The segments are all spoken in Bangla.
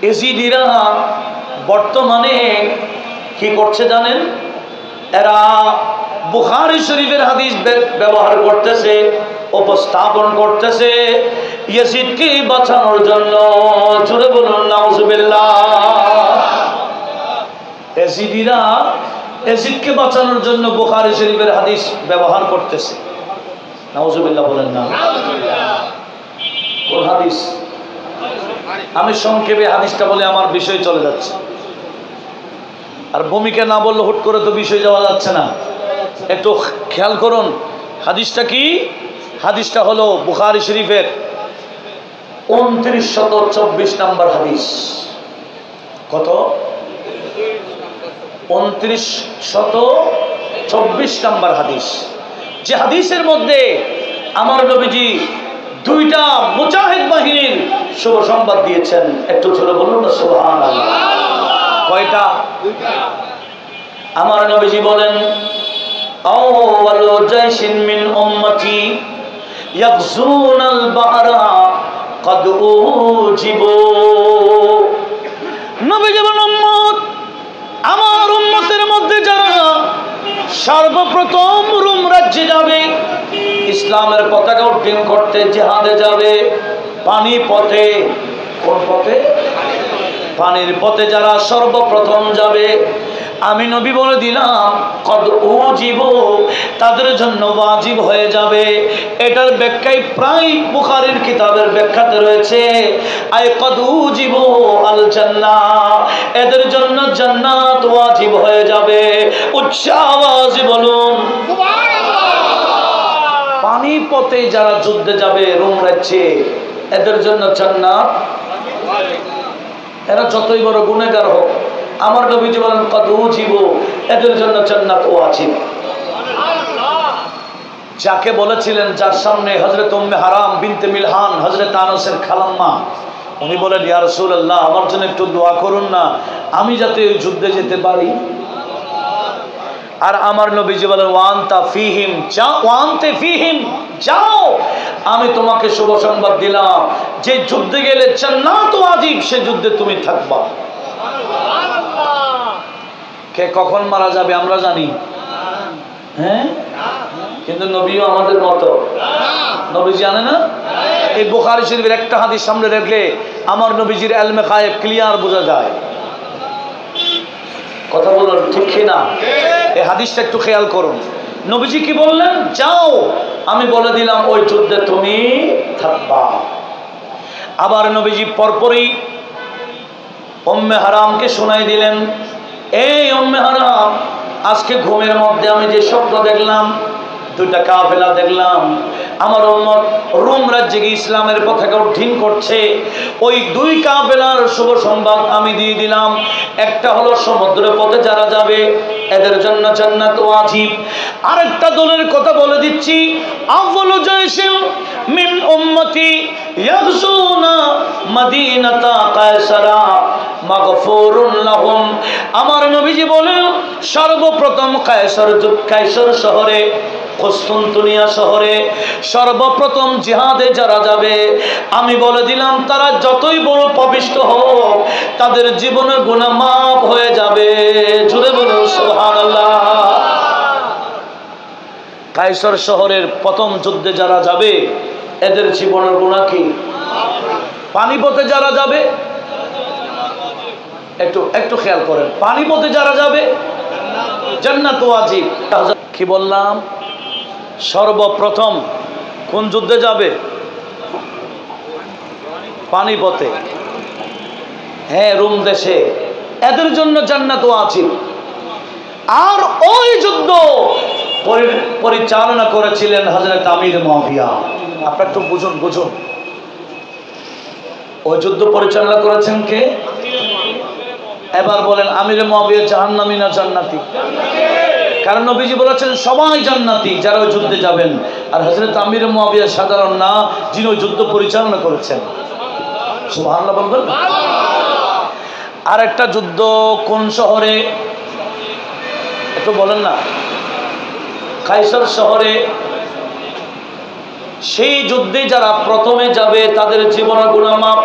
এজিদিরা বর্তমানে কি করছে জানেন? এরা বুখারী শরীফের হাদিস ব্যবহার করতেছে, উপস্থাপন করতেছে ইয়াজিদকে বাঁচানোর জন্য। জোরে বলুন নাউজুবিল্লাহ। এজিদিরা এজিদকে বাঁচানোর জন্য বুখারী শরীফের হাদিস ব্যবহার করতেছে। নাউজুবিল্লাহ বলেন না। কোন হাদিস? আমি সংক্ষেপে হাদিসটা বলে আমার বিষয় চলে যাচ্ছে, আর ভূমিকা না বললে হুট করে তো বিষয় যাওয়া যাচ্ছে না। একটু খেয়াল করুন হাদিসটা কি। হাদিসটা হলো বুখারী শরীফের 2924 নম্বর হাদিস। কত? 2924 নম্বর হাদিস। যে হাদিসের মধ্যে আমার নবীজি দুইটা মুজাহিদ বাহিনীর শুভ সংবাদ দিয়েছেন। একটু জোরে বলুন না সুবহানাল্লাহ। কয়টা? আমার নবীজি বলেন আউয়ালু জাইশিন মিন উম্মতি ইয়াগজুনাল বাহরা ক্বাদ উজিবু। নবীজি বলেন আমার উম্মতের মধ্যে যারা সর্বপ্রথম রোম রাজ্যে যাবে, ইসলামের পতাকা উড্ডীন করতে জিহাদে যাবে, পানি পথে। কোন পথে? পানির পথে যারা সর্বপ্রথম যাবে, আমি নবী বলে দিলাম কদ উজিবু, তাদের জন্য ওয়াজিব হয়ে যাবে। এটার ব্যাখ্যায় প্রায় বুখারীর কিতাবের ব্যাখ্যাতে রয়েছে আয় কদ উজিবু আল জান্নাহ, এদের জন্য জান্নাত ওয়াজিব হয়ে যাবে। উচ্চ আওয়াজে বলুন সুবহানাল্লাহ। পানি পথে যারা যুদ্ধে যাবে রোম রাজ্যে, এদের জন্য জান্নাত। এরা যতই বড় গুনাহগার হোক, আমার নবীজি বলেন কদ উজিবু, এদের জন্য জান্নাত ওয়াজিব। যাকে বলেছিলেন, যার সামনে হযরত উম্মে হারাম বিনতে মিলহান হযরত আনাসের খালাম্মা, উনি বলেন ইয়া রাসূলুল্লাহ আমার জন্য একটু দোয়া করুন না, আমি যাতে ওই যুদ্ধে যেতে পারি। আর আমার নবীজি বলেন ওয়ান্তা ফিহিম, যাও, ওয়ান্তে ফিহিম, যাও, আমি তোমাকে শুভ সংবাদ দিলাম যে যুদ্ধে গেলে জান্নাত ওয়াজিব, সে যুদ্ধে তুমি থাকবা। কে কখন মারা যাবে আমরা জানি, হ্যাঁ, কিন্তু নবীও আমাদের মতো নবী জানে না। এই বুখারী শরীফের একটা হাদিস সামনে রাখলে আমার নবীজির ইলমে গায়েব ক্লিয়ার বোঝা যায়। কথা বলুন ঠিক কি না? এই হাদিসটা একটু খেয়াল করুন। নবীজি কি বললেন? যাও, আমি বলে দিলাম ওই যুদ্ধে তুমি থাকবা। আবার নবীজি পরপরই উম্মে হারামকে শোনাই দিলেন, এই উম্মে হারাম, আজকে ঘুমের মধ্যে আমি যে স্বপ্ন দেখলাম, দুইটা কাফেলা দেখলাম, আমার উম্মত রোম রাজ্যে গিয়ে ইসলামের পতাকা উড্ডীন করছে। ওই দুই কাফেলার শুভ সংবাদ আমি দিয়ে দিলাম। একটা হলো সমুদ্রের পথে যারা যাবে, এদের জন্য জান্নাত ওয়াজিব। আরেকটা দলের কথা বলে দিচ্ছি, আউয়ালু জাইশিন মিন উম্মতি ইয়াগজুনা মদিনাতা কায়সারা মাগফুরুন লাহুম। আমার নবীজি বলেন সর্বপ্রথম কায়সার শহরে, কুস্তুনতুনিয়া শহরে সর্বপ্রথম জিহাদে যারা যাবে, আমি বলে দিলাম তারা যতই বড় পাপিষ্ঠ হোক, তাদের জীবনের গুনাহ মাফ হয়ে যাবে। জুড়ে বলুন সুবহানাল্লাহ। কায়সার শহরের প্রথম যুদ্ধে যারা যাবে, এদের জীবনের গুনাহ কি? পানিপথে যারা যাবে, একটু খেয়াল করেন, পানিপথে যারা যাবে জান্নাত ওয়াজিব। কি বললাম? সর্বপ্রথম কোন যুদ্ধে যাবে? পানিপথে, হ্যাঁ, রোম দেশে, এদের জন্য জান্নাত ওয়াজিব। আর ওই যুদ্ধ পরিচালনা করেছিলেন হযরত আমির মুয়াবিয়া। আপনারা একটু বুঝুন। ওই যুদ্ধ পরিচালনা করেছেন কে? এবার বলেন আমির মুয়াবিয়া জাহান্নামী না জান্নাতি? কারণ নবীজি বলেছেন সবাই জান্নাতি যারা ওই যুদ্ধে যাবেন, আর হযরত আমির মুয়াবিয়া সাধারণ না, যিনি ওই যুদ্ধ পরিচালনা করেছেন। সুবহানাল্লাহ বলবেন। আর একটা যুদ্ধ কোন শহরে একটু বলেন না? কায়সার শহরে। সেই যুদ্ধে যারা প্রথমে যাবে তাদের জীবনের গুনাহ মাফ।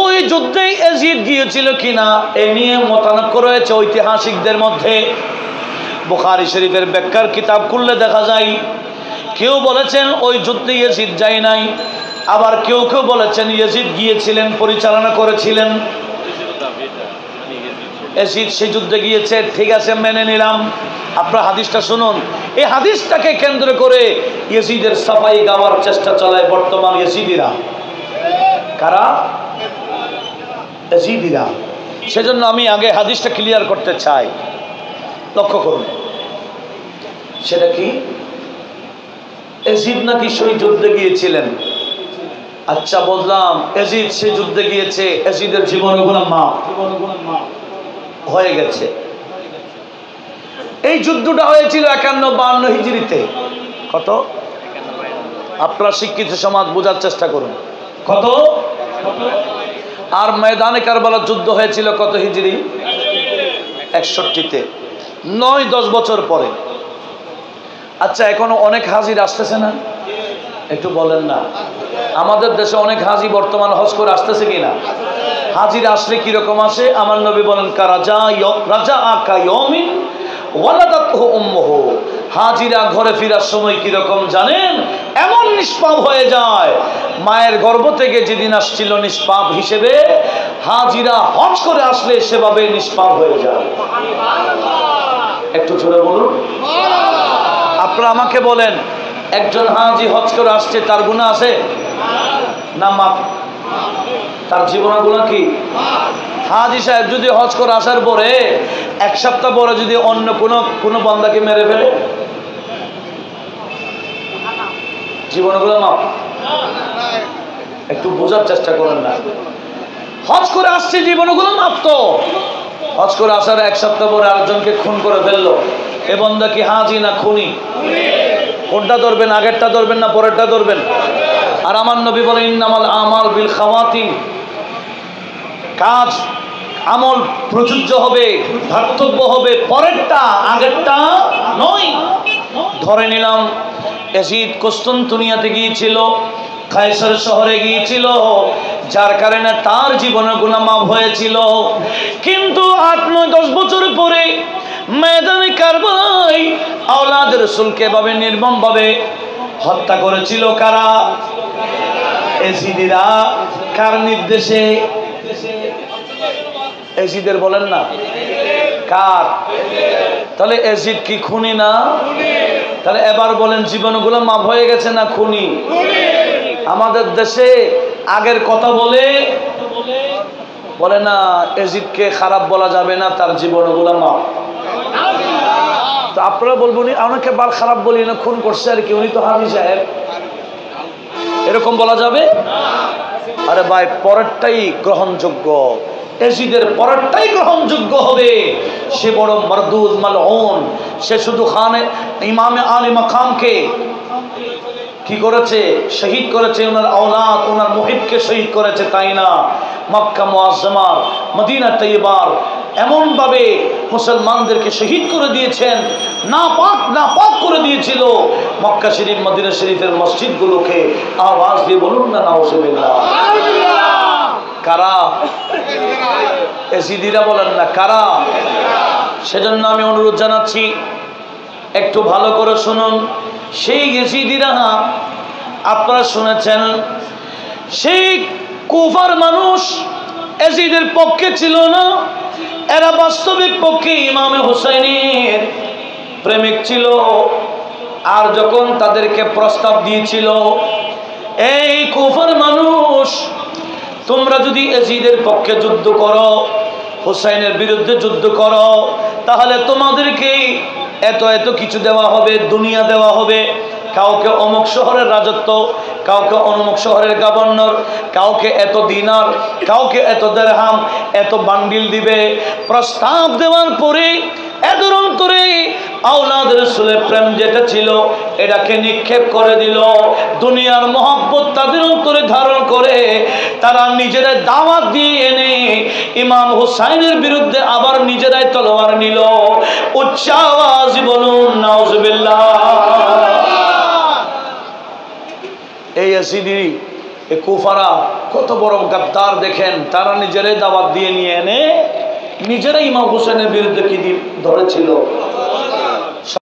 ওই যুদ্ধে ইয়াজিদ গিয়েছিল কিনা এ নিয়ে মতানক্য রয়েছে ঐতিহাসিকদের মধ্যে। বুখারী শরীফের ব্যাখ্যার কিতাব খুললে দেখা যায় কেউ বলেছেন ওই যুদ্ধে ইয়াজিদ যায় নাই, আবার কেউ কেউ বলেছেন ইয়াজিদ গিয়েছিলেন, পরিচালনা করেছিলেন। ইয়াজিদ সেই যুদ্ধে গিয়েছে, ঠিক আছে মেনে নিলাম। আপনার হাদিসটা শুনুন, এই হাদিসটাকে কেন্দ্র করে ইয়াজিদের সাফাই গাওয়ার চেষ্টা চালায় বর্তমান ইয়াজিদিরা। কারা? ইয়াজিদিরা। সেজন্য আমি আগে হাদিসটা ক্লিয়ার করতে চাই, লক্ষ্য করুন। সেটা কি? ইয়াজিদ নাকি সেই যুদ্ধে গিয়েছিলেন। আচ্ছা বললাম ইয়াজিদ সে যুদ্ধে গিয়েছে, ইয়াজিদের জীবনগুলো মাফ হয়ে গেছে। এই যুদ্ধটা হয়েছিল 51-52 হিজরিতে। কত? আপনারা শিক্ষিত সমাজ বোঝার চেষ্টা করুন। কত? আর ময়দানে কারবালার যুদ্ধ হয়েছিল কত হিজরি? 61-তে, 9-10 বছর পরে। আচ্ছা এখনো অনেক হাজির আসতেছে না? একটু বলেন না। আমাদের দেশে অনেক হাজি বর্তমান হজ করে আসতেছে কিনা? হাজির আসলে কিরকম আসে? আমার নবী বলেন রাজা আকা ইয়াউমিন ওয়ালাদাতহু উম্মুহু, হাজিরা ঘরে ফেরার সময় কিরকম জানেন? এমন নিষ্পাপ হয়ে যায়, মায়ের গর্ভ থেকে যেদিন আসছিল নিষ্পাপ হিসেবে, হাজিরা হজ করে আসলে সেভাবে নিষ্পাপ হয়ে যায়। একটু জোরে বলুন। আপনারা আমাকে বলেন, একজন হাজি হজ করে আসছে, তার গুনাহ আছে না মাফ? তার জীবনের গুনাহ কি? হাজি সাহেব যদি হজ করে আসার পরে 1 সপ্তাহ পরে যদি অন্য কোনো বান্দাকে মেরে ফেলে, জীবনের গুনাহ মাফ? একটু বোঝার চেষ্টা করেন না। হজ করে আসছে, জীবনের গুনাহ মাফ তো। হজ করে আসার 1 সপ্তাহ পরে আরেকজনকে খুন করে ফেললো, এ বান্দা কি হাজি না খুনি? কোনটা ধরবেন? আগেরটা ধরবেন না পরেরটা ধরবেন? আর আমার নবী বলেন ইন্নামাল আমাল বিল খাওয়াতিম, কাজ আমল প্রযোজ্য হবে, ধার্তব্য হবে পরেরটা, আগেরটা নয়। ধরে নিলাম ইয়াজিদ কুস্তান্তনিয়াতে গিয়েছিল, কায়সার শহরে গিয়েছিল, যার কারণে তার জীবনের গুনাহ মাফ হয়েছিল। কিন্তু 8-9-10 বছর পরে ময়দানে কারবালায় আওলাদ রাসূলকে এভাবে নির্মমভাবে হত্যা করেছিল কারা? ইয়াজিদিরা। কার নির্দেশে? ইয়াজিদের বলেন না, কার? তাহলে ইয়াজিদ কি খুনি না? তাহলে এবার বলেন জীবনগুলো মাফ হয়ে গেছে না খুনি? আমাদের দেশে আগের কথা বলে না ইয়াজিদকে খারাপ বলা যাবে না, তার জীবনগুলো মাফ। তো আপনারা বলবেন অনেকে বার খারাপ বলি না, খুন করছে আর কি, উনি তো হাজি সাহেব, এরকম বলা যাবে? আরে ভাই, পরেরটাই গ্রহণযোগ্য। ইয়াজিদের পরেরটাই গ্রহণযোগ্য হবে। সে বড় মারদুদ মালউন, সে শুধু খানে ইমামে আলী মাকামকে কি করেছে? শহীদ করেছে। ওনার আওলাদ, ওনার মুহিবকে শহীদ করেছে, তাই না? মক্কা মুআজ্জামার, মদিনা তৈয়বার এমনভাবে মুসলমানদেরকে শহীদ করে দিয়েছেন, নাপাক করে দিয়েছিল। মক্কা শরীফ, মদিনা শরীফের মসজিদগুলোকে আওয়াজ দিয়ে বলুন না নাউজুবিল্লাহ। কারা? ইয়াজিদিরা বলেন না, কারা? সেজন্য আমি অনুরোধ জানাচ্ছি একটু ভালো করে শুনুন। সেই ইয়াজিদিরা আপনারা শুনেছেন, সেই কুফার মানুষ ইয়াজিদের পক্ষে ছিল না, এরা বাস্তবিক পক্ষে ইমামে হুসাইনের প্রেমিক ছিল। আর যখন তাদেরকে প্রস্তাব দিয়েছিল, এই কুফার মানুষ, তোমরা যদি ইয়াজিদের পক্ষে যুদ্ধ করো, হুসাইনের বিরুদ্ধে যুদ্ধ করো, তাহলে তোমাদেরকে এত এত কিছু দেওয়া হবে, দুনিয়া দেওয়া হবে। কাউকে অমুক শহরের রাজত্ব, কাউকে অমুক শহরের গভর্নর, কাউকে এত দিনার, কাউকে এত দিরহাম, এত বান্ডিল দিবে। প্রস্তাব দেওয়ার পরে এদের অন্তরে আওলাদ রাসূলের প্রেম যেটা ছিল এটাকে নিক্ষেপ করে দিল। দুনিয়ার মহব্বত তাদের অন্তরে ধারণ করে তারা নিজেরাই দাওয়াত দিয়ে এনে ইমাম হুসাইনের বিরুদ্ধে আবার নিজেরাই তলোয়ার নিল। উচ্চ আওয়াজ বলুন নাউজুবিল্লাহ। এই ইয়াজিদি, এ কুফারা কত বড় গাদ্দার দেখেন, তারা নিজেরাই দাওয়াত দিয়ে নিয়ে এনে নিজেরাই ইমাম হোসেনের বিরুদ্ধে কি ধরেছিল।